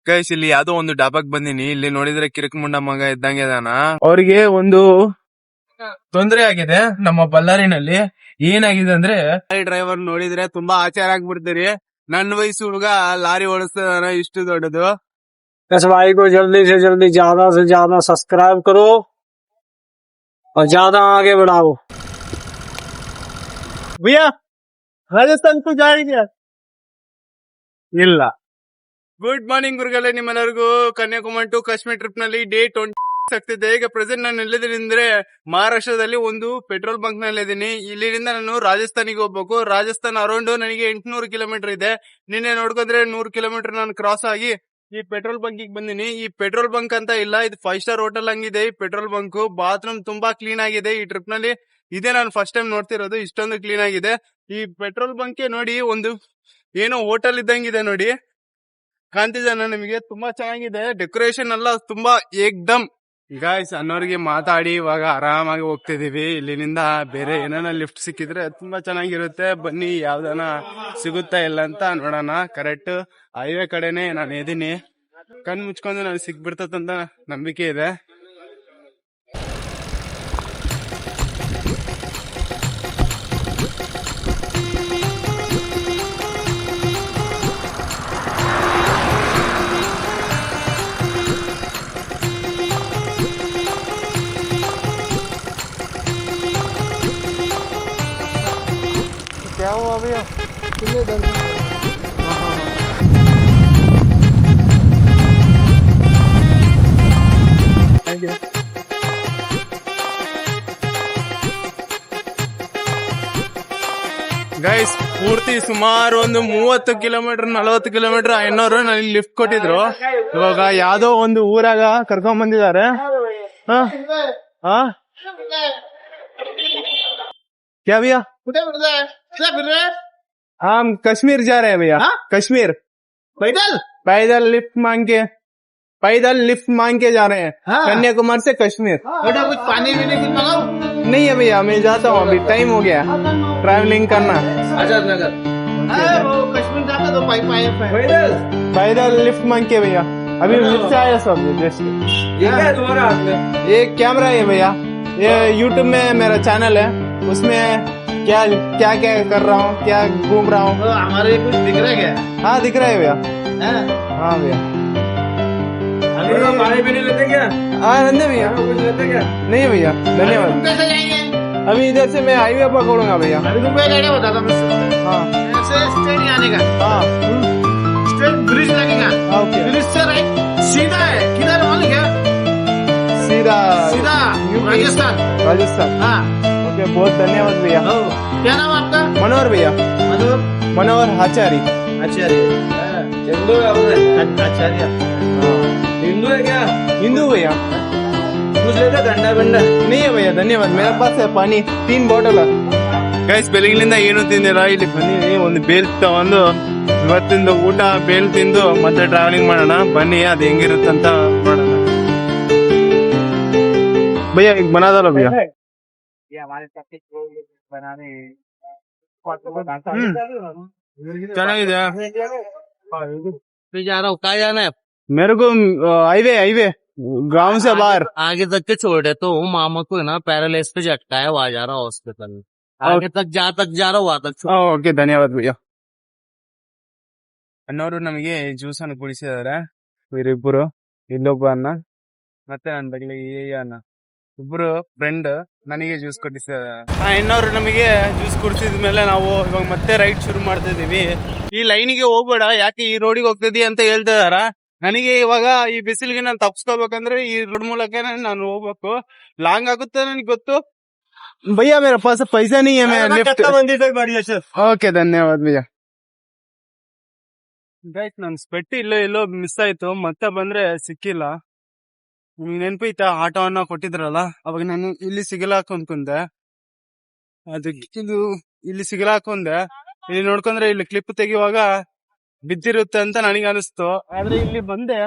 Guys ಇಲ್ಲಿ ಯಾವ್ದೋ ಒಂದು ಡಾಬಾಗ್ ಬಂದಿನಿ. ಇಲ್ಲಿ ನೋಡಿದ್ರೆ ಕಿರಿಕ್ ಮುಂಡ ಮಗ ಇದ್ದಂಗೆ ಇದಾನ. ಅವ್ರಿಗೆ ಒಂದು ತೊಂದರೆ ಆಗಿದೆ ನಮ್ಮ ಬಳ್ಳಾರಿನಲ್ಲಿ. ಏನಾಗಿದೆ ಅಂದ್ರೆ ಲಾರಿ ಡ್ರೈವರ್ ನೋಡಿದ್ರೆ ತುಂಬಾ ಆಚಾರ ಆಗ್ಬಿಡ್ತೀರಿ. ನನ್ನ ವಯಸ್ಸು ಹುಡುಗ ಲಾರಿ ಓಡಿಸ್ತಾನ ಇಷ್ಟು ದೊಡ್ಡದು. इस भाई को जल्दी से जल्दी ज्यादा से ज्यादा सब्सक्राइब करो और ज्यादा आगे बढ़ाओ। ಭಯ್ಯ ರಾಜಸ್ಥಾನ್ ಕು ಜಾಯಿಗೆ ಇಲ್ಲ. ಗುಡ್ ಮಾರ್ನಿಂಗ್ ಗುರುಗಳೇ, ನಿಮ್ಮೆಲ್ಲರಿಗೂ ಕನ್ಯಾಕುಮಾರಿ ಟು ಕಾಶ್ಮೀರ್ ಟ್ರಿಪ್ ನಲ್ಲಿ ಡೇ 20 ಆಗ್ತಿದೆ. ಈಗ ಪ್ರೆಸೆಂಟ್ ನಾನು ಎಲ್ಲಿದ್ದೀನಿ ಅಂದ್ರೆ ಮಹಾರಾಷ್ಟ್ರದಲ್ಲಿ ಒಂದು ಪೆಟ್ರೋಲ್ ಬಂಕ್ ನಲ್ಲಿ ಇದ್ದೀನಿ. ಇಲ್ಲಿಂದ ನಾನು ರಾಜಸ್ಥಾನಿಗೆ ಹೋಗ್ಬೇಕು. ರಾಜಸ್ಥಾನ್ ಅರೌಂಡ್ ನನಗೆ 800 ಕಿಲೋಮೀಟರ್ ಇದೆ. ನಿನ್ನೆ ನೋಡ್ಕೊಂಡ್ರೆ 100 ಕಿಲೋಮೀಟರ್ ನಾನು ಕ್ರಾಸ್ ಆಗಿ ಈ ಪೆಟ್ರೋಲ್ ಬಂಕ್ ಬಂದಿನಿ. ಈ ಪೆಟ್ರೋಲ್ ಬಂಕ್ ಅಂತ ಇಲ್ಲ, ಇದು 5 ಸ್ಟಾರ್ ಹೋಟೆಲ್ ಹಂಗಿದೆ ಈ ಪೆಟ್ರೋಲ್ ಬಂಕ್. ಬಾತ್ರೂಮ್ ತುಂಬಾ ಕ್ಲೀನ್ ಆಗಿದೆ. ಈ ಟ್ರಿಪ್ ನಲ್ಲಿ ಇದೇ ನಾನು ಫಸ್ಟ್ ಟೈಮ್ ನೋಡ್ತಿರೋದು, ಇಷ್ಟೊಂದು ಕ್ಲೀನ್ ಆಗಿದೆ ಈ ಪೆಟ್ರೋಲ್ ಬಂಕ್. ನೋಡಿ ಒಂದು ಏನೋ ಹೋಟೆಲ್ ಇದ್ದಂಗಿದೆ ನೋಡಿ, ಕಾಣ್ತಿದೆ ನಿಮಗೆ. ತುಂಬಾ ಚೆನ್ನಾಗಿದೆ ಡೆಕೋರೇಷನ್ ಎಲ್ಲ ತುಂಬಾ ಏಕ್ದಮ್. ಗಾಯ್ಸ್ ಅನ್ನೋರಿಗೆ ಮಾತಾಡಿ ಇವಾಗ ಆರಾಮಾಗಿ ಹೋಗ್ತಿದೀವಿ. ಇಲ್ಲಿನಿಂದ ಬೇರೆ ಏನಾನ ಲಿಫ್ಟ್ ಸಿಕ್ಕಿದ್ರೆ ತುಂಬಾ ಚೆನ್ನಾಗಿರುತ್ತೆ. ಬನ್ನಿ ಯಾವ್ದಾನ ಸಿಗುತ್ತಾ ಇಲ್ಲ ಅಂತ ನೋಡೋಣ. ಕರೆಕ್ಟ್ ಹೈವೇ ಕಡೆನೆ ನಾನು ಇದೀನಿ. ಕಣ್ ಮುಚ್ಕೊಂಡು ನಾನು ಸಿಕ್ಬಿಡ್ತದಂತ ನಂಬಿಕೆ ಇದೆ. क्या हुआ भैया? ಗೈಸ್ ಪೂರ್ತಿ ಸುಮಾರು ಒಂದು 30 ಕಿಲೋಮೀಟರ್ 40 ಕಿಲೋಮೀಟರ್ ಐನೋರು ನನಗೆ ಲಿಫ್ಟ್ ಕೊಟ್ಟಿದ್ರು. ಇವಾಗ ಯಾವ್ದೋ ಒಂದು ಊರಾಗ ಕರ್ಕೊಂಡ್ ಬಂದಿದ್ದಾರೆ. क्या भैया? हम कश्मीर जा रहे हैं भैया. कश्मीर पैदल लिफ्ट मांग के जा रहे हैं. कन्याकुमारी से कश्मीर. कुछ पानी भी नहीं मंगाओ? नहीं है भैया, मैं जाता हूँ, अभी टाइम हो गया ट्रैवलिंग करना. आजाद नगर वो कश्मीर जाता तो पैदल लिफ्ट मांग के भैया. अभी लिफ्ट से आया सब जस्ट. ये क्या है तुम्हारा हाथ में? ये कैमरा है भैया, ये यूट्यूब में मेरा चैनल है, उसमें क्या क्या क्या कर रहा हूँ, क्या घूम रहा हूँ. हमारे कुछ दिख रहा है क्या? हाँ दिख रहा है भैया. हाँ भैया. पानी भी नहीं लेते क्या? हाँ नंदे भैया. कुछ लेते क्या? नहीं भैया धन्यवाद. कैसे जाएंगे? अभी इधर से मैं हाईवे पकड़ूंगा भैया. अभी तुमको एक आइडिया बताता हूँ. हाँ ऐसे स्ट्रेट नहीं आने का, हाँ स्ट्रेट ब्रिज लगेगा. ओके. ब्रिज से राइट सीधा है. किधर मालूम क्या? सीधा सीधा यूपी. राजस्थान. राजस्थान. हाँ. ओके बहुत धन्यवाद भैया. क्या नाम आपका? मनोहर भैया. मनोहर आचार्य. आचार्य. हिंदू है आचार्य. हिंदू है क्या? हिंदू भैया. कुछ लेते गंडा बंडा? नहीं है भैया धन्यवाद. मेरे पास है पानी 3 ಬಾಟಲ್. ಗೈಸ್ ಬೆಳಗಿನಿಂದ ಏನು ತಿಂದಿಲ್ಲ, ಇಲ್ಲಿ ಬನ್ನಿ ಒಂದು ಬೇಲ್ ತಗೊಂಡು ಇವತ್ತಿಂದ ಊಟ ಬೇಲ್ ತಿಂದು ಮತ್ತೆ ಟ್ರಾವೆಲಿಂಗ್ ಮಾಡೋಣ. ಬನ್ನಿ ಅದು ಹೆಂಗಿರುತ್ತಂತ ನೋಡೋಣ. भैया एक बना दो भैया. ये हमारे बनाने ಚೆನ್ನಾಗಿದೆ. जा रहा हूँ. कहाँ जाना है? मेरे को हाईवे गांव से बाहर. आगे तक के छोड़ देता हूँ. मामा को है ना पैरालाइज पे झटका है, वहाँ जा रहा हूँ हॉस्पिटल. आगे तक जा रहा हूँ, वहाँ तक छोड़. ಓಕೆ ಧನ್ಯವಾದ ಭಯ್ಯ. ಅನ್ನೋರು ನಮಗೆ ಜ್ಯೂಸ್ ಅನ್ನು ಕುಡಿಸಿದಾರೆ ಇವರಿಬ್ಬರು. ಇಲ್ಲೊಬ್ಬ ಅನ್ನ ಮತ್ತೆ ನನ್ನ ಬಗ್ಲಿ ಅನ್ನ, ಇಬ್ರು ಫ್ರೆಂಡ್ ನನಗೆ ಜ್ಯೂಸ್ ಕೊಟ್ಟಿದ್ದಾರೆ. ಇನ್ನೋರು ನಮಗೆ ಜ್ಯೂಸ್ ಕುಡಿಸಿದ್ಮೇಲೆ ನಾವು ಇವಾಗ ಮತ್ತೆ ರೈಡ್ ಶುರು ಮಾಡ್ತಾ ಇದೀವಿ. ಈ ಲೈನಿಗೆ ಹೋಗ್ಬೇಡ, ಯಾಕೆ ಈ ರೋಡಿಗೆ ಹೋಗ್ತಿದೀಯ ಅಂತ ಹೇಳ್ತಾ ಇದಾರ. ನನಗೆ ಇವಾಗ ಈ ಬಿಸಿಲಿಗೆ ನಾನು ತಪ್ಪಿಸ್ಕೋಬೇಕಂದ್ರೆ ಈ ರೋಡ್ ಮೂಲಕ ನಾನು ಹೋಗ್ಬೇಕು. ಲಾಂಗ್ ಆಗುತ್ತೆ ನನಗೆ ಗೊತ್ತು. भैया मेरे पास पैसा नहीं है, मैं लिफ्ट. ओके धन्यवाद भैया. ಗೈಸ್ ನನ್ ಸ್ಪೆಟ್ ಎಲ್ಲೋ ಮಿಸ್ ಆಯ್ತು, ಮತ್ತೆ ಬಂದ್ರೆ ಸಿಕ್ಕಿಲ್ಲ. ನಿಮ್ಗೆ ನೆನಪೈತಾ ಆಟೋ ಅನ್ನ ಕೊಟ್ಟಿದ್ರಲ್ಲ, ಅವಾಗ ನಾನು ಇಲ್ಲಿ ಸಿಗಲಾಕ ಅನ್ಕೊಂಡೆ. ಅದಕ್ಕೆ ಇದು ಇಲ್ಲಿ ಸಿಗಲಾಕೊಂಡೆ. ಇಲ್ಲಿ ನೋಡ್ಕೊಂಡ್ರೆ ಇಲ್ಲಿ ಕ್ಲಿಪ್ ತೆಗಿಯುವಾಗ ಬಿದ್ದಿರುತ್ತೆ ಅಂತ ನನಗೆ ಅನಿಸ್ತು. ಆದ್ರೆ ಇಲ್ಲಿ ಬಂದೆ,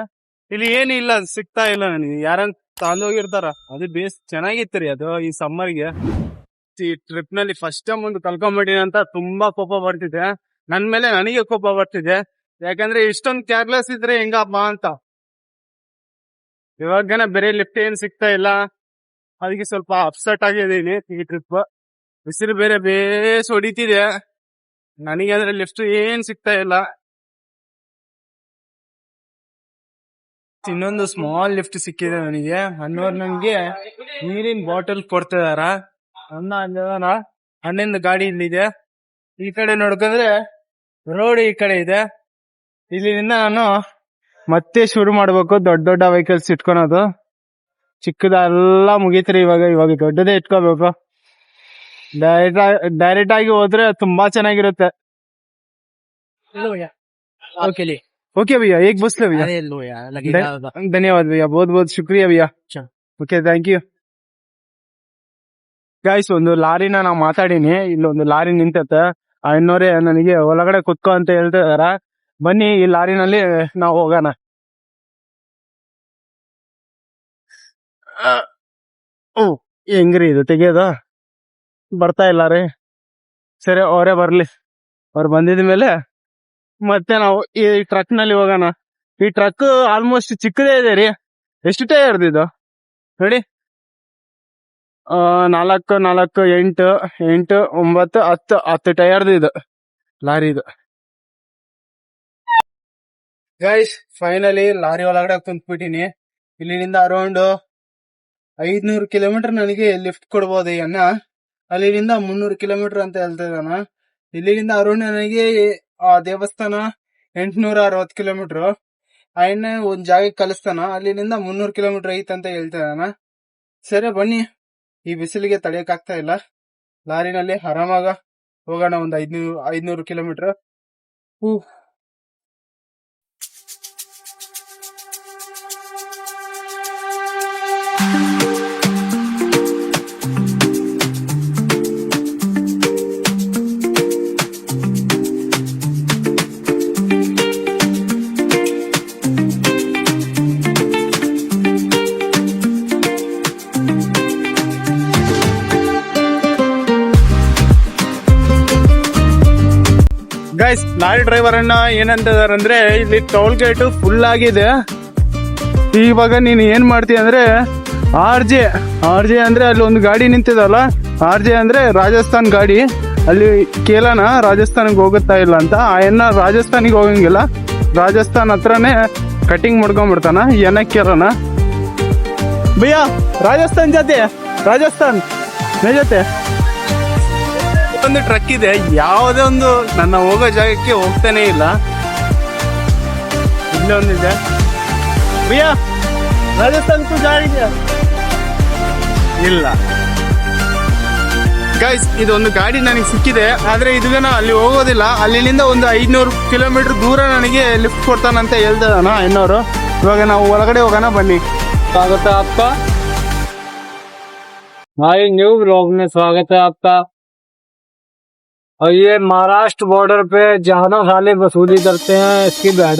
ಇಲ್ಲಿ ಏನಿಲ್ಲ, ಸಿಗ್ತಾ ಇಲ್ಲ ನನಗೆ. ಯಾರನ್ನ ತಾಂದೋಗಿರ್ತಾರ. ಅದು ಬೇಸ್ ಚೆನ್ನಾಗಿತ್ತು ರೀ ಅದು ಈ ಸಮ್ಮರ್ಗೆ. ಈ ಟ್ರಿಪ್ ನಲ್ಲಿ ಫಸ್ಟ್ ಟೈಮ್ ಒಂದು ಕಲ್ಕೊಂಡ್ಬಿಟ್ಟಿನಿ ಅಂತ ತುಂಬಾ ಕೋಪ ಬರ್ತಿದೆ. ನನ್ ಮೇಲೆ ನನಗೆ ಕೋಪ ಬರ್ತಿದೆ. ಯಾಕಂದ್ರೆ ಇಷ್ಟೊಂದು ಕೇರ್ಲೆಸ್ ಇದ್ರೆ ಹೆಂಗಪ್ಪ ಅಂತ. ಇವಾಗನ ಬೇರೆ ಲಿಫ್ಟ್ ಏನ್ ಸಿಗ್ತಾ ಇಲ್ಲ, ಅದಕ್ಕೆ ಸ್ವಲ್ಪ ಅಪ್ಸೆಟ್ ಆಗಿದ್ದೀನಿ ಈ ಟ್ರಿಪ್. ಬಿಸಿಲು ಬೇರೆ ಬೇಸ್ ಹೊಡಿತಿದೆ, ನನಗೆ ಅಂದ್ರೆ ಲಿಫ್ಟ್ ಏನ್ ಸಿಗ್ತಾ ಇಲ್ಲ. ಇನ್ನೊಂದು ಸ್ಮಾಲ್ ಲಿಫ್ಟ್ ಸಿಕ್ಕಿದೆ ನನಗೆ. ಅನ್ನೋರು ನನ್ಗೆ ನೀರಿನ ಬಾಟಲ್ ಕೊಡ್ತಿದಾರ. ಅಣ್ಣಂದು ಗಾಡಿ ಇಲ್ಲಿದೆ. ಈ ಕಡೆ ನೋಡ್ಕೊಂಡ್ರೆ ರೋಡ್ ಈ ಕಡೆ ಇದೆ. ಇಲ್ಲಿಂದ ನಾನು ಮತ್ತೆ ಶುರು ಮಾಡ್ಬೇಕು ದೊಡ್ಡ ದೊಡ್ಡ ವೆಹಿಕಲ್ಸ್ ಇಟ್ಕೊಳೋದು. ಚಿಕ್ಕದೆಲ್ಲ ಮುಗೀತ್ರಿ. ಇವಾಗ ದೊಡ್ಡದೇ ಇಟ್ಕೋಬೇಕು. ಡೈರೆಕ್ಟ್ ಆಗಿ ಹೋದ್ರೆ ತುಂಬಾ ಚೆನ್ನಾಗಿರುತ್ತೆ. ओके भैया, एक बस ले भैया. धन्यवाद भैया, बहुत बहुत शुक्रिया भैया. Okay, thank you. ಗೈಸ್, ಒಂದು ಲಾರಿನ ನಾವು ಮಾತಾಡೀನಿ. ಇಲ್ಲೊಂದು ಲಾರಿ ನಿಂತೈತೆ. ಆ ಇನ್ನೋರೇ ನನಗೆ ಒಳಗಡೆ ಕುತ್ಕೋ ಅಂತ ಹೇಳ್ತಾ ಇದಾರ. ಬನ್ನಿ ಈ ಲಾರಿನಲ್ಲಿ ನಾವು ಹೋಗೋಣ. ಓ, ಹೆಂಗ್ರಿ ಇದು ತೆಗಿಯೋದು? ಬರ್ತಾ ಇಲ್ಲ ರೀ. ಸರಿ, ಅವರೇ ಬರ್ಲಿ. ಅವ್ರು ಬಂದಿದ ಮೇಲೆ ಮತ್ತೆ ನಾವು ಈ ಟ್ರಕ್ ನಲ್ಲಿ ಹೋಗೋಣ. ಈ ಟ್ರಕ್ ಆಲ್ಮೋಸ್ಟ್ ಚಿಕ್ಕದೇ ಇದೆ ರೀ. ಎಷ್ಟು ಟೈರ್ ಇದು ನೋಡಿ. 4, 4, 8, 8, 9, 10 ಟೈರ್ದು ಇದು ಲಾರಿದು. ಗೈಸ್, ಫೈನಲಿ ಲಾರಿ ಒಳಗಡೆ ಕುಂತ್ಬಿಟ್ಟಿನಿ. ಇಲ್ಲಿಂದ ಅರೌಂಡ್ 500 ಕಿಲೋಮೀಟರ್ ನನಗೆ ಲಿಫ್ಟ್ ಕೊಡ್ಬೋದು ಈ ಅಣ್ಣ. ಅಲ್ಲಿಂದ 300 ಕಿಲೋಮೀಟರ್ ಅಂತ ಹೇಳ್ತಾ ಇದ್ದಾನ. ಇಲ್ಲಿಂದ ಅರೌಂಡ್ ನನಗೆ ಆ ದೇವಸ್ಥಾನ 860 ಕಿಲೋಮೀಟರ್. ಅಣ್ಣ ಒಂದ್ ಜಾಗಕ್ಕೆ ಕಲಿಸ್ತಾನ. ಅಲ್ಲಿಂದ 300 ಕಿಲೋಮೀಟರ್ ಐತಂತ ಹೇಳ್ತಾ ಇದ್ದಾನ. ಸರಿ, ಬನ್ನಿ. ಈ ಬಿಸಿಲಿಗೆ ತಡೆಯಕ್ ಆಗ್ತಾ ಇಲ್ಲ. ಲಾರಿನಲ್ಲಿ ಆರಾಮಾಗ ಹೋಗೋಣ ಒಂದು 500 ಕಿಲೋಮೀಟರ್. ಗೈಸ್, ಲಾರಿ ಡ್ರೈವರ್ ಅನ್ನ ಏನಂತಿದಾರಂದ್ರೆ ಇಲ್ಲಿ ಟೋಲ್ ಗೇಟ್ ಫುಲ್ ಆಗಿದೆ. ಇವಾಗ ನೀನ್ ಏನ್ ಮಾಡ್ತೀಯ ಅಂದ್ರೆ ಆರ್ ಜೆ ಅಂದ್ರೆ ಅಲ್ಲಿ ಒಂದು ಗಾಡಿ ನಿಂತಿದಲ್ಲ. RJ ಅಂದ್ರೆ ರಾಜಸ್ಥಾನ್ ಗಾಡಿ. ಅಲ್ಲಿ ಕೇಳೋಣ ರಾಜಸ್ಥಾನಿಗೆ ಹೋಗುತ್ತಾ ಇಲ್ಲ ಅಂತ. ಆ ಎನ್ನ ರಾಜಸ್ಥಾನಿಗೆ ಹೋಗಂಗಿಲ್ಲ. ರಾಜಸ್ಥಾನ್ ಹತ್ರನೇ ಕಟಿಂಗ್ ಮಾಡ್ಕೊಂಡ್ಬಿಡ್ತಾನ. ಏನಕ್ಕೆ ಕೇಳೋಣ. ಭಯ್ಯ, ರಾಜಸ್ಥಾನ್ ಜಾತೆ ರಾಜಸ್ಥಾನ್ ಮೇ ಜೊತೆ ಒಂದು ಟ್ರಕ್ ಇದೆ. ಯಾವುದೇ ಒಂದು ನನ್ನ ಹೋಗೋ ಜಾಗಕ್ಕೆ ಹೋಗ್ತಾನೆ ಇಲ್ಲ. ಇಲ್ಲೊಂದಿದೆ. ಭಯ್ಯ, ರಾಜಸ್ಥಾನ್ ಜಾಗ ಇಲ್ಲ. ಗೈಸ್, ಇದೊಂದು ಗಾಡಿ ನನಗೆ ಸಿಕ್ಕಿದೆ. ಆದ್ರೆ ಇದನ್ನ ಅಲ್ಲಿ ಹೋಗೋದಿಲ್ಲ. ಅಲ್ಲಿಂದ ಒಂದು 500 ಕಿಲೋಮೀಟರ್ ದೂರ ನನಗೆ ಲಿಫ್ಟ್ ಕೊಡ್ತಾನಂತ ಹೇಳ್ತಿದಾನ ಇನ್ನೋರು. ಇವಾಗ ನಾವು ಒಳಗಡೆ ಹೋಗೋಣ, ಬನ್ನಿ. स्वागत है आपका हमारे न्यू ब्लॉग में. स्वागत है आपका. और ये महाराष्ट्र बॉर्डर पे जहाना साले वसूली करते हैं इसकी बैठ.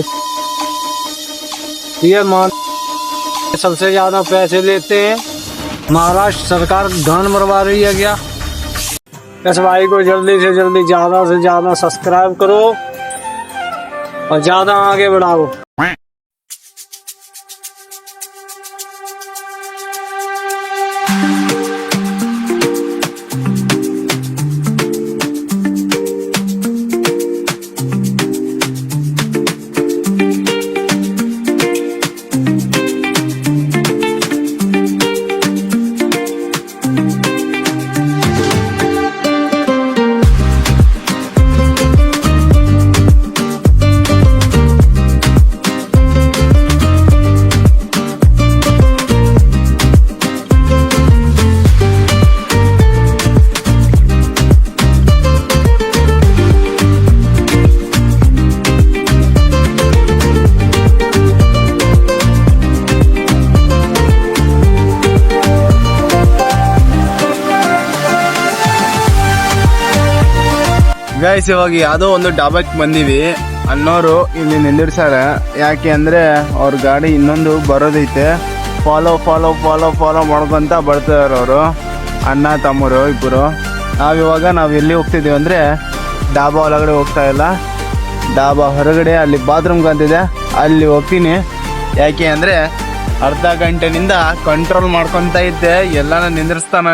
ये सबसे ज्यादा पैसे लेते हैं. महाराष्ट्र सरकार गान मरवा रही है क्या? इस भाई को जल्दी से ज्यादा सब्सक्राइब करो और ज्यादा आगे बढ़ाओ. ಗೈಸ್, ಇವಾಗ ಯಾವುದೋ ಒಂದು ಡಾಬಾಕ್ ಬಂದಿವಿ. ಅನ್ನೋರು ಇಲ್ಲಿ ನಿಂದಿರ್ಸಾರ. ಯಾಕೆ ಅಂದ್ರೆ ಅವ್ರ ಗಾಡಿ ಇನ್ನೊಂದು ಬರೋದೈತೆ. ಫಾಲೋ ಮಾಡ್ಕೊಂತ ಬರ್ತಿದಾರೆ ಅವರು, ಅಣ್ಣ ತಮ್ಮರು ಇಬ್ಬರು. ನಾವ್ ಎಲ್ಲಿ ಹೋಗ್ತಿದೀವಿ ಅಂದ್ರೆ ಡಾಬಾ ಒಳಗಡೆ ಹೋಗ್ತಾ ಇಲ್ಲ. ಡಾಬಾ ಹೊರಗಡೆ ಅಲ್ಲಿ ಬಾತ್ರೂಮ್ ಕಂತಿದೆ, ಅಲ್ಲಿ ಹೋಗ್ತೀನಿ. ಯಾಕೆ ಅಂದ್ರೆ ಅರ್ಧ ಗಂಟೆನಿಂದ ಕಂಟ್ರೋಲ್ ಮಾಡ್ಕೊಂತ ಇದ್ದೆ, ಎಲ್ಲಾನ ನಿಂದ್ರಿಸ್ತಾನ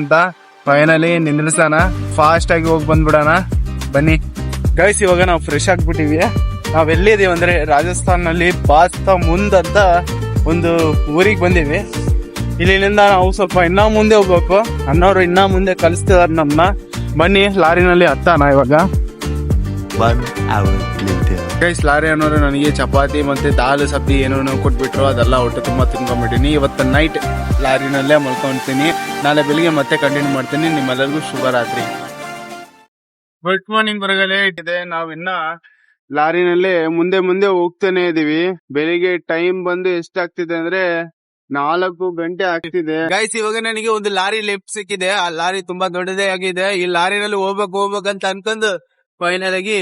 ಅಂತ. ಫೈನಲಿ ನಿಂದ್ರಿಸ್ತಾನ, ಫಾಸ್ಟ್ ಆಗಿ ಹೋಗಿ ಬಂದ್ಬಿಡೋಣ ಬನ್ನಿ ಗೈಸ್. ಇವಾಗ ನಾವು ಫ್ರೆಶ್ ಆಗ್ಬಿಟ್ಟಿವಿ. ನಾವ್ ಎಲ್ಲಿದೀವಿ ಅಂದ್ರೆ ರಾಜಸ್ಥಾನಲ್ಲಿ ಬಾಸ್ತ ಮುಂದಂತ ಒಂದು ಊರಿಗೆ ಬಂದೀವಿ. ಇಲ್ಲಿಂದ ನಾವು ಸ್ವಲ್ಪ ಇನ್ನೂ ಮುಂದೆ ಹೋಗ್ಬೇಕು. ಅನ್ನೋರು ಇನ್ನೂ ಮುಂದೆ ಕಲಿಸ್ತಿದಾರೆ ನಮ್ಮನ್ನ. ಬನ್ನಿ ಲಾರಿನಲ್ಲಿ ಹತ್ತಾನ ಇವಾಗ. ಗೈಸ್, ಲಾರಿ ಅನ್ನೋರು ನನಗೆ ಚಪಾತಿ ಮತ್ತೆ ದಾಲ್ ಸಬ್ಜಿ ಏನೇನೋ ಕೊಟ್ಬಿಟ್ರು, ಅದೆಲ್ಲ ಹೊಟ್ಟೆ ತುಂಬಾ ತಿನ್ಕೊಂಡ್ಬಿಟ್ಟಿನಿ. ಇವತ್ತು ನೈಟ್ ಲಾರಿನಲ್ಲೇ ಮಲ್ಕೊಂತೀನಿ. ನಾಳೆ ಬೆಳಿಗ್ಗೆ ಮತ್ತೆ ಕಂಟಿನ್ಯೂ ಮಾಡ್ತೀನಿ. ನಿಮ್ಮೆಲ್ಲರಿಗೂ ಶುಭರಾತ್ರಿ. ಗುಡ್ ಮಾರ್ನಿಂಗ್ ಹೊರಗಡೆ ಇಟ್ಟಿದೆ. ನಾವಿನ್ನ ಲಾರಿನಲ್ಲೇ ಮುಂದೆ ಹೋಗ್ತಾನೆ ಇದೀವಿ. ಬೆಳಿಗ್ಗೆ ಟೈಮ್ ಬಂದು ಎಷ್ಟಾಗ್ತಿದೆ ಅಂದ್ರೆ 4 ಗಂಟೆ ಆಗ್ತಿದೆ. ಗೈಸ್, ಇವಾಗ ನನಗೆ ಒಂದು ಲಾರಿ ಲಿಫ್ಟ್ ಸಿಕ್ಕಿದೆ. ಆ ಲಾರಿ ತುಂಬಾ ದೊಡ್ಡದೇ ಆಗಿದೆ. ಈ ಲಾರಿನಲ್ಲಿ ಹೋಗ್ಬೇಕಂತ ಅನ್ಕೊಂಡು ಫೈನಲ್ ಆಗಿ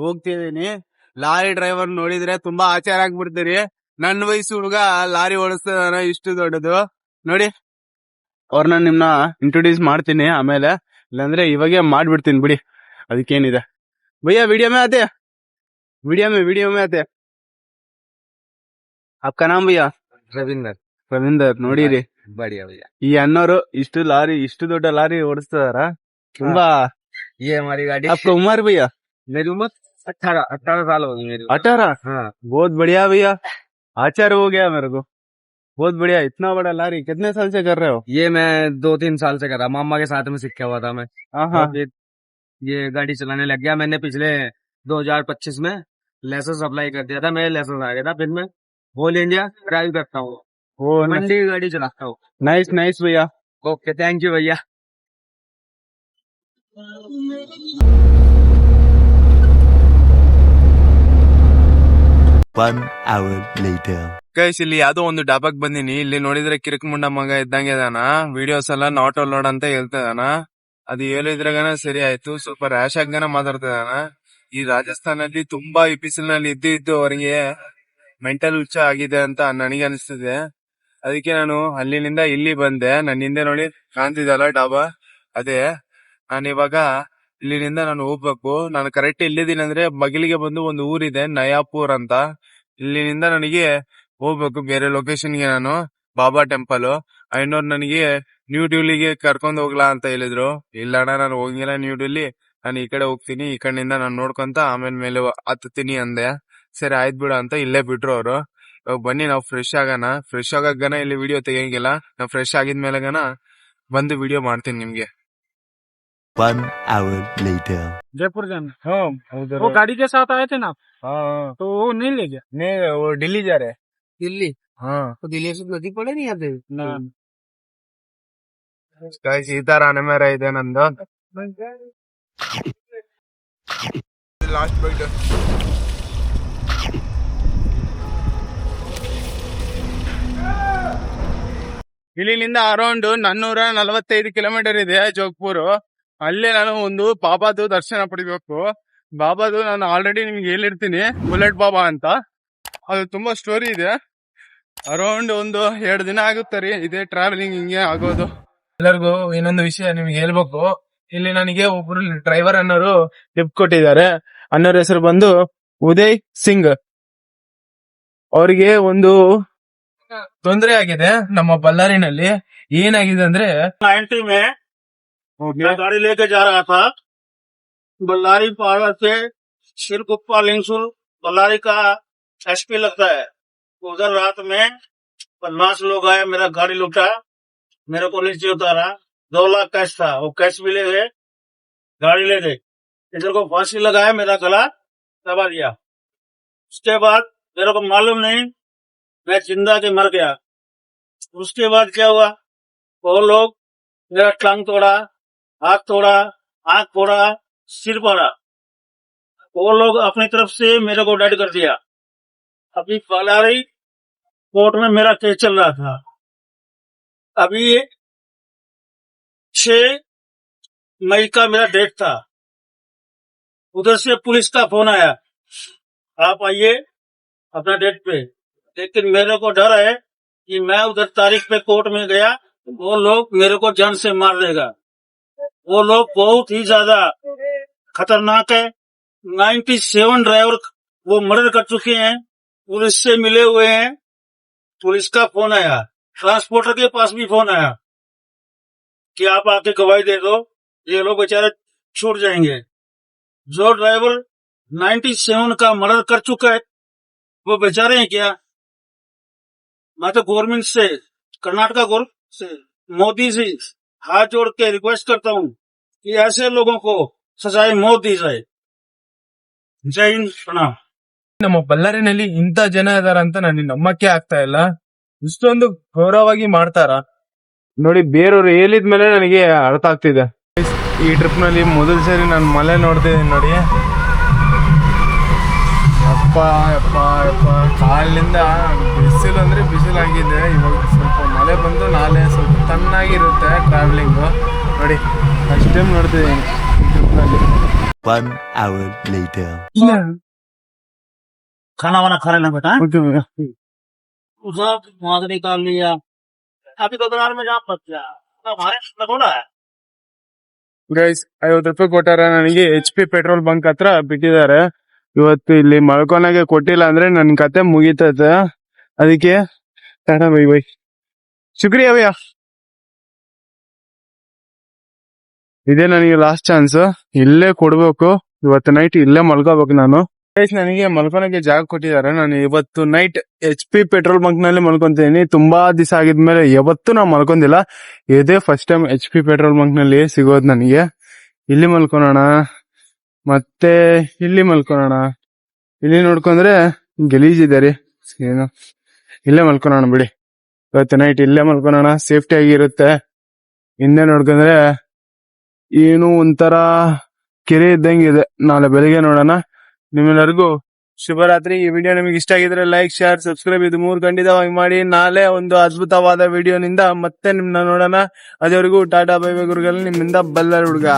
ಹೋಗ್ತಿದೀನಿ. ಲಾರಿ ಡ್ರೈವರ್ ನೋಡಿದ್ರೆ ತುಂಬಾ ಆಚಾರ ಆಗ್ಬಿಡ್ತೀರಿ. ನನ್ನ ವಯಸ್ಸು ಹುಡುಗ ಲಾರಿ ಓಡಿಸ್ತಾನ, ಇಷ್ಟು ದೊಡ್ಡದು ನೋಡಿ. ಅವ್ರನ್ನ ನಿಮ್ನ ಇಂಟ್ರೊಡ್ಯೂಸ್ ಮಾಡ್ತೀನಿ ಆಮೇಲೆ, ಇಲ್ಲಾಂದ್ರೆ ಇವಾಗೆ ಮಾಡ್ಬಿಡ್ತೀನಿ ಬಿಡಿ, ಅದಕ್ಕೇನಿದೆ. ಭಯ್ಯ ವಿಡಿಯೋ ಮೇ ಆತೆ, ವಿಡಿಯೋ ಮೇ ಆತೆ. आपका नाम भैया? ರವೀಂದರ್. ನೋಡಿರಿ, ಈ ಅಣ್ಣವರು ಇಷ್ಟು ದೊಡ್ಡ ಲಾರಿ ಓಡಿಸ್ತಾರ. ತುಂಬಾ ये हमारी गाड़ी आपका उम्र भैया? मेरी उम्र 18 साल हो गई मेरी 18? हाँ। बहुत बढ़िया भैया, आचार हो गया मेरे को. बहुत बढ़िया. इतना बड़ा लारी कितने साल से कर रहे हो? ये मैं 2-3 साल से कर रहा, मामा के साथ में सीखा हुआ था मैं. हाँ. ये गाड़ी चलाने लग गया. मैंने पिछले 2025 में लाइसेंस अप्लाई कर दिया था. मेरे लाइसेंस आ गया था. फिर मैं ऑल इंडिया ड्राइव करता हूँ, मंडी की गाड़ी चलाता हूँ. नाइस भैया. ओके, थैंक यू भैया. ಗೈಸ್, ಇಲ್ಲಿ ಯಾವ್ದೋ ಒಂದು ಡಾಬಾಗ್ ಬಂದಿನಿ. ಇಲ್ಲಿ ನೋಡಿದ್ರೆ ಕಿರಿಕ್ ಮುಂಡ ಮಗ ಇದ್ದಂಗೆ ಇದಾನ. ವಿಡಿಯೋಸ್ ಎಲ್ಲ ನಾಟ್ ಅಲೋಡ್ ಅಂತ ಹೇಳ್ತಿದಾನ. ಅದು ಹೇಳಿದ್ರಾಗನ ಸರಿ ಆಯ್ತು. ಸ್ವಲ್ಪ ರ್ಯಾಶ್ ಆಗನ ಮಾತಾಡ್ತಿದಾನ. ಈ ರಾಜಸ್ಥಾನಲ್ಲಿ ತುಂಬಾ ಈ ಬಿಸಿಲಿನಲ್ಲಿ ಇದ್ದು ಅವರಿಗೆ ಮೆಂಟಲ್ ಹುಚ್ಚ ಆಗಿದೆ ಅಂತ ನನಗೆ ಅನಿಸ್ತಿದೆ. ಅದಕ್ಕೆ ನಾನು ಅಲ್ಲಿನಿಂದ ಇಲ್ಲಿ ಬಂದೆ. ನನ್ನ ಹಿಂದೆ ನೋಡಿ ಕಾಣ್ತಿದಲ್ಲ ಡಾಬಾ, ಅದೇ. ನಾನಿವಾಗ ಇಲ್ಲಿನಿಂದ ನಾನು ಹೋಗ್ಬೇಕು. ನಾನು ಕರೆಕ್ಟ್ ಎಲ್ಲಿದ್ದೀನಿ ಅಂದ್ರೆ ಬಗಿಲಿಗೆ ಬಂದು ಒಂದು ಊರಿದೆ ನಯಾಪುರ್ ಅಂತ. ಇಲ್ಲಿನಿಂದ ನನಗೆ ಹೋಗ್ಬೇಕು ಬೇರೆ ಲೊಕೇಶನ್ಗೆ. ನಾನು ಬಾಬಾ ಟೆಂಪಲ್. ಐನೋರ್ ನನಗೆ ನ್ಯೂ ಡೆಲ್ಲಿಗೆ ಕರ್ಕೊಂಡ್ ಹೋಗ್ಲಾ ಅಂತ ಹೇಳಿದ್ರು. ಇಲ್ಲ ಅಣ್ಣ, ನಾನು ಹೋಗಿಲ್ಲ ನ್ಯೂ ಡೆಲ್ಲಿ, ನಾನು ಈ ಕಡೆ ಹೋಗ್ತೀನಿ, ಈ ಕಡೆಯಿಂದ ನಾನು ನೋಡ್ಕೊಂತ ಆಮೇಲೆ ಮೇಲೆ ಹತ್ತೀನಿ ಅಂದೆ. ಸರಿ ಆಯ್ತು ಬಿಡು ಅಂತ ಇಲ್ಲೇ ಬಿಟ್ರು ಅವರು. ಇವಾಗ ಬನ್ನಿ ನಾವು ಫ್ರೆಶ್ ಆಗೋಣ. ಫ್ರೆಶ್ ಆಗನ ಇಲ್ಲಿ ವಿಡಿಯೋ ತೆಗಿಯಂಗಿಲ್ಲ. ನಾವು ಫ್ರೆಶ್ ಆಗಿದ್ಮೇಲೆಗನ ಬಂದು ವಿಡಿಯೋ ಮಾಡ್ತೀನಿ ನಿಮ್ಗೆ. जयपुर जाना। वो गाड़ी के साथ आए थे ना आप? हाँ, तो वो नहीं ले गया? नहीं वो दिल्ली जा रहे. दिल्ली? हाँ तो दिल्ली से नदी पड़े नहीं आते ना. ಗೈಸ್, ಈ ತರ ಅನಿಮೇರ ಇದೆ ನಂದು. Last bite. ಇಲ್ಲಿಂದ ಅರೌಂಡ್ 445 ಕಿಲೋಮೀಟರ್ ಇದೆ ಜೋಗ್ಪುರ್. ಅಲ್ಲೇ ನಾನು ಒಂದು ಬಾಬಾದು ದರ್ಶನ ಪಡಿಬೇಕು. ಬಾಬಾದು ನಾನು ಆಲ್ರೆಡಿ ನಿಮ್ಗೆ ಹೇಳಿರ್ತೀನಿ, ಬುಲೆಟ್ ಬಾಬಾ ಅಂತ. ಅದು ತುಂಬಾ ಸ್ಟೋರಿ ಇದೆ. ಅರೌಂಡ್ ಒಂದು 2 ದಿನ ಆಗುತ್ತೆ ರೀ ಇದೇ ಟ್ರಾವೆಲಿಂಗ್ ಹಿಂಗೆ ಆಗೋದು. ಎಲ್ಲರಿಗೂ ಇನ್ನೊಂದು ವಿಷಯ ನಿಮ್ಗೆ ಹೇಳ್ಬೇಕು. ಇಲ್ಲಿ ನನಗೆ ಒಬ್ರು ಡ್ರೈವರ್ ಅನ್ನೋರು ಟಿಪ್ ಕೊಟ್ಟಿದ್ದಾರೆ. ಅನ್ನೋರ ಹೆಸರು ಬಂದು ಉದಯ್ ಸಿಂಗ್. ಅವ್ರಿಗೆ ಒಂದು ತೊಂದರೆ ಆಗಿದೆ ನಮ್ಮ ಬಳ್ಳಾರಿನಲ್ಲಿ. ಏನಾಗಿದೆ ಅಂದ್ರೆ 90 में मैं गाड़ी लेके जा रहा था बल्लारी पहाड़ से शिरगुप्पा लिंगसुल बल्लारी का एसपी लगता है. उधर रात में 50 लोग आए, मेरा गाड़ी लूटा, मेरे को नीचे उतारा. 2 लाख कैश था, वो कैश भी ले गए, गाड़ी ले गए. इधर को फांसी लगाया, मेरा गला दबा दिया. उसके बाद मेरे को मालूम नहीं, मैं जिंदा के मर गया. उसके बाद क्या हुआ, वो लोग मेरा टांग तोड़ा, हाथ तोड़ा, आंख फोड़ा, सिर फोड़ा. वो लोग अपनी तरफ से मेरे को डेड कर दिया. अभी बल्लारी कोर्ट में मेरा केस चल रहा था. अभी 6 मई का मेरा डेट था. उधर से पुलिस का फोन आया, आप आइए अपना डेट पे. लेकिन मेरे को डर है कि मैं उधर तारीख पे कोर्ट में गया, वो लोग मेरे को जान से मार देगा. वो लोग बहुत ही ज्यादा खतरनाक है. 97 ड्राइवर वो मर्डर कर चुके हैं, पुलिस से मिले हुए हैं, पुलिस का फोन आया, ट्रांसपोर्टर के पास भी फोन आया कि आप आके गवाही दे दो, ये लोग बेचारे छूट जाएंगे। जो ड्राइवर 97 का मर्डर कर चुका है वो बेचारे हैं क्या? मैं तो गवर्नमेंट से, कर्नाटका गवर्नमेंट से, मोदी से हाथ जोड़ के रिक्वेस्ट करता हूँ कि ऐसे लोगों को सजाए मौत दी जाए। जय हिंद, प्रणाम। ನಮ್ಮ ಬಳ್ಳಾರಿನಲ್ಲಿ ಇಂಥ ಜನ ಇದಾರ ಅಂತ ನನಗೆ ನಂಬಕ್ಕೆ ಆಗ್ತಾ ಇಲ್ಲ. ಇಷ್ಟೊಂದು ಗೌರವವಾಗಿ ಮಾಡ್ತಾರ ನೋಡಿ. ಬೇರೆಯವ್ರು ಹೇಳಿದ್ಮೇಲೆ ನನಗೆ ಅರ್ಥ ಆಗ್ತಿದೆ. ಈ ಟ್ರಿಪ್ ನಲ್ಲಿ ಮೊದಲ ಸರಿ ನಾನು ಮಲೆ ನೋಡ್ತಿದ್ದೀನಿ ನೋಡಿ. ಯಪ್ಪ ಯಪ್ಪ ಯಪ್ಪ, ಕಾಲಿಂದ ಬಿಸಿಲು ಅಂದ್ರೆ ಬಿಸಿಲಾಗಿದೆ. ಇವಾಗ ಸ್ವಲ್ಪ ಮಳೆ ಬಂದು ನಾಳೆ ಸ್ವಲ್ಪ ತಣ್ಣಾಗಿರುತ್ತೆ ಟ್ರಾವೆಲಿಂಗು ನೋಡಿ. ಫಸ್ಟ್ ಟೈಮ್ ನೋಡ್ತಿದ್ದೀನಿ ಈ ಟ್ರಿಪ್ ನಲ್ಲಿ. 1 hour later. खाना वाना खा लेना बेटा। सब वहां से निकाल लिया, अभी कदरार में जहाँ फंस गया हमारे लगोड़ा है। ಗೈಸ್ 50 ರೂಪಾಯಿ ಕೊಟ್ಟಾರ ನನಗೆ. HP ಪೆಟ್ರೋಲ್ ಬಂಕ್ ಹತ್ರ ಬಿಟ್ಟಿದ್ದಾರೆ. ಇವತ್ತು ಇಲ್ಲಿ ಮಲ್ಕೊನಾಗೆ ಕೊಟ್ಟಿಲ್ಲ ಅಂದ್ರೆ ನನ್ ಕತೆ ಮುಗಿತೈತೆ. ಅದಕ್ಕೆ ಟಾಟಾ ಬೈ ಬೈ, ಶುಕ್ರಿಯಾ ಭಯ್ಯ. ಇದೇ ನನಗೆ ಲಾಸ್ಟ್ ಚಾನ್ಸ್, ಇಲ್ಲೇ ಕೊಡ್ಬೇಕು. ಇವತ್ತು ನೈಟ್ ಇಲ್ಲೇ ಮಲ್ಕೋಬೇಕು ನಾನು. ಗೈಸ್ ನನಗೆ ಮಲ್ಕೊನಕ್ಕೆ ಜಾಗ ಕೊಟ್ಟಿದ್ದಾರೆ. ನಾನು ಇವತ್ತು ನೈಟ್ HP ಪೆಟ್ರೋಲ್ ಬಂಕ್ ನಲ್ಲಿ ಮಲ್ಕೊಂತೀನಿ. ತುಂಬಾ ದಿವಸ ಆಗಿದ್ಮೇಲೆ ಯಾವತ್ತೂ ನಾವು ಮಲ್ಕೊಂಡಿಲ್ಲ. ಇದೇ first time HP petrol bunk ನಲ್ಲಿ ಸಿಗೋದು ನನಗೆ. ಇಲ್ಲಿ ಮಲ್ಕೊಳೋಣ, ಮತ್ತೆ ಇಲ್ಲಿ ಮಲ್ಕೊಳೋಣ. ಇಲ್ಲಿ ನೋಡ್ಕೊಂಡ್ರೆ ಗಲೀಜಿದೆ ರೀ, ಏನು ಇಲ್ಲೇ ಮಲ್ಕೊಳೋಣ ಬಿಡಿ. ಇವತ್ತು ನೈಟ್ ಇಲ್ಲೇ ಮಲ್ಕೊಳೋಣ, ಸೇಫ್ಟಿ ಆಗಿರುತ್ತೆ. ಹಿಂದೆ ನೋಡ್ಕೊಂಡ್ರೆ ಏನು ಒಂಥರ ಕೆರೆ ಇದ್ದಂಗಿದೆ. ನಾಳೆ ಬೆಳಿಗ್ಗೆ ನೋಡೋಣ. ನಿಮ್ಮೆಲ್ಲರಿಗೂ ಶುಭರಾತ್ರಿ. ಈ ವಿಡಿಯೋ ನಿಮಗೆ ಇಷ್ಟ ಆಗಿದ್ರೆ ಲೈಕ್, ಶೇರ್, ಸಬ್ಸ್ಕ್ರೈಬ್ ಇದು 3 ಖಂಡಿತವಾಗಿ ಮಾಡಿ. ನಾಳೆ ಒಂದು ಅದ್ಭುತವಾದ ವಿಡಿಯೋನಿಂದ ಮತ್ತೆ ನಿಮ್ನ ನೋಡೋಣ. ಅದೇವರೆಗೂ ಟಾಟಾ ಬೈ ಬೈ ಗುರುಗಳು, ನಿಮ್ಮಿಂದ ಬಲ್ಲರ್ ಹುಡುಗ.